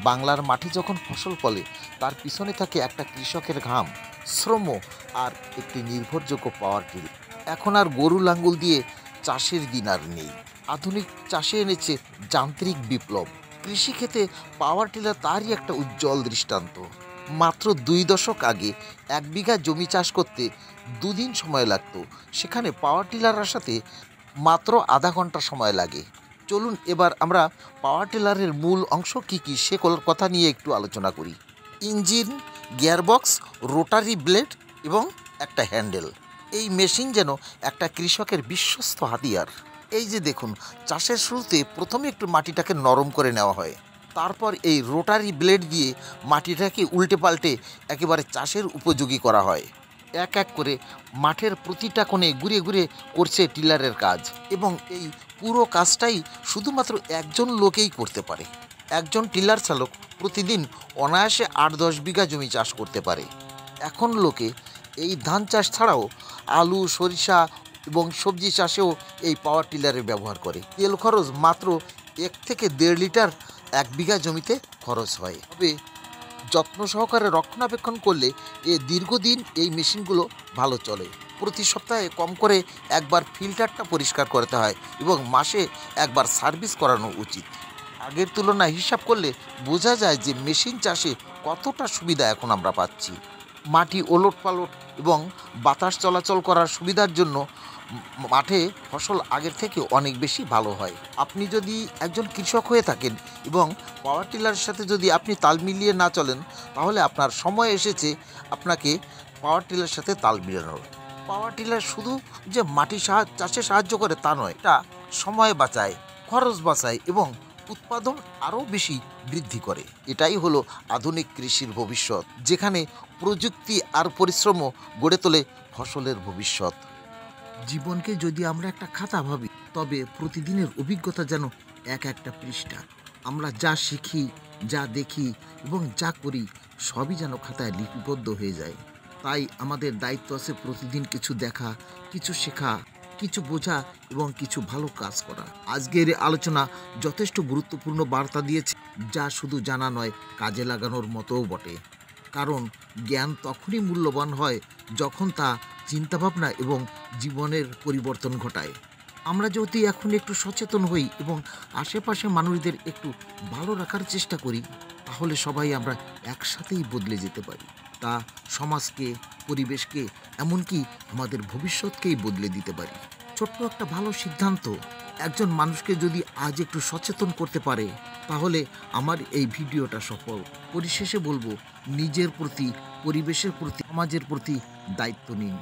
বাংলার মাটি যখন ফসল ফলে তার পিছনে থাকে একটা কৃষকের ঘাম, শ্রম আর একটি নির্ভরযোগ্য পাওয়ার টিলার। এখন আর গরু লাঙ্গল দিয়ে চাষের দিন আর নেই। আধুনিক চাষে এনেছে যান্ত্রিক বিপ্লব। কৃষিক্ষেত্রে পাওয়ার টিলার তারই একটা উজ্জ্বল দৃষ্টান্ত। মাত্র 2 দশক আগে 1 বিঘা জমি চাষ করতে 2 দিন সময় লাগতো, সেখানে পাওয়ার টিলার আসাতে মাত্র আধা ঘন্টা সময় লাগে। চলুন এবার আমরা পাওয়ার টিলারের মূল অংশ কী কী সেগুলোর কথা নিয়ে একটু আলোচনা করি। ইঞ্জিন, গিয়ারবক্স, রোটারি ব্লেড এবং একটা হ্যান্ডেল। এই মেশিন যেন একটা কৃষকের বিশ্বস্ত হাতিয়ার। এই যে দেখুন, চাষের শুরুতে প্রথমে একটু মাটিটাকে নরম করে নেওয়া হয়, তারপর এই রোটারি ব্লেড দিয়ে মাটিটাকে উল্টে পাল্টে একেবারে চাষের উপযোগী করা হয়। এক এক করে মাঠের প্রতিটা কোণে ঘুরে ঘুরে করছে টিলারের কাজ, এবং এই পুরো কাজটাই শুধুমাত্র একজন লোকেই করতে পারে। একজন টিলার চালক প্রতিদিন অনায়াসে 8-10 বিঘা জমি চাষ করতে পারে। এখন লোকে এই ধান চাষ ছাড়াও আলু, সরিষা এবং সবজি চাষেও এই পাওয়ার টিলারের ব্যবহার করে। তেল খরচ মাত্র 1 থেকে 1.5 লিটার 1 বিঘা জমিতে খরচ হয়। তবে যত্ন সহকারে রক্ষণাবেক্ষণ করলে দীর্ঘদিন এই মেশিনগুলো ভালো চলে। প্রতি সপ্তাহে কম করে একবার ফিল্টারটা পরিষ্কার করতে হয় এবং মাসে একবার সার্ভিস করানো উচিত। আগের তুলনায় হিসাব করলে বোঝা যায় যে মেশিন চাষে কতটা সুবিধা এখন আমরা পাচ্ছি। মাটি ওলটপালট এবং বাতাস চলাচল করার সুবিধার জন্য মাঠে ফসল আগের থেকে অনেক বেশি ভালো হয়। আপনি যদি একজন কৃষক হয়ে থাকেন এবং পাওয়ার টিলারের সাথে যদি আপনি তাল মিলিয়ে না চলেন, তাহলে আপনার সময় এসেছে আপনাকে পাওয়ার টিলারের সাথে তাল মিলানোর। পাওয়ার টিলার শুধু যে মাটি চাষে সাহায্য করে তা নয়, এটা সময় বাঁচায়, খরচ বাঁচায় এবং উৎপাদন আরও বেশি বৃদ্ধি করে। এটাই হলো আধুনিক কৃষির ভবিষ্যৎ, যেখানে প্রযুক্তি আর পরিশ্রমও গড়ে তোলে ফসলের ভবিষ্যৎ। জীবনকে যদি আমরা একটা খাতা ভাবি, তবে প্রতিদিনের অভিজ্ঞতা যেন একটা পৃষ্ঠা। আমরা যা শিখি, যা দেখি এবং যা করি সবই যেন খাতায় লিপিবদ্ধ হয়ে যায়। তাই আমাদের দায়িত্ব আছে প্রতিদিন কিছু দেখা, কিছু শেখা, কিছু বোঝা এবং কিছু ভালো কাজ করা। আজকের আলোচনা যথেষ্ট গুরুত্বপূর্ণ বার্তা দিয়েছে, যা শুধু জানা নয়, কাজে লাগানোর মতোও বটে। কারণ জ্ঞান তখনই মূল্যবান হয় যখন তা চিন্তাভাবনা এবং জীবনের পরিবর্তন ঘটায়। আমরা যদি এখন একটু সচেতন হই এবং আশেপাশে মানুষদের একটু ভালো রাখার চেষ্টা করি, তাহলে সবাই আমরা একসাথেই বদলে যেতে পারি। তা সমাজকে, পরিবেশকে, এমনকি আমাদের ভবিষ্যৎকেই বদলে দিতে পারি। ছোট্ট একটা ভালো সিদ্ধান্ত একজন মানুষকে যদি আজ একটু সচেতন করতে পারে, তাহলে আমার এই ভিডিওটা সফল। পরিশেষে বলবো, নিজের প্রতি, পরিবেশের প্রতি, সমাজের প্রতি দায়িত্ব নিন।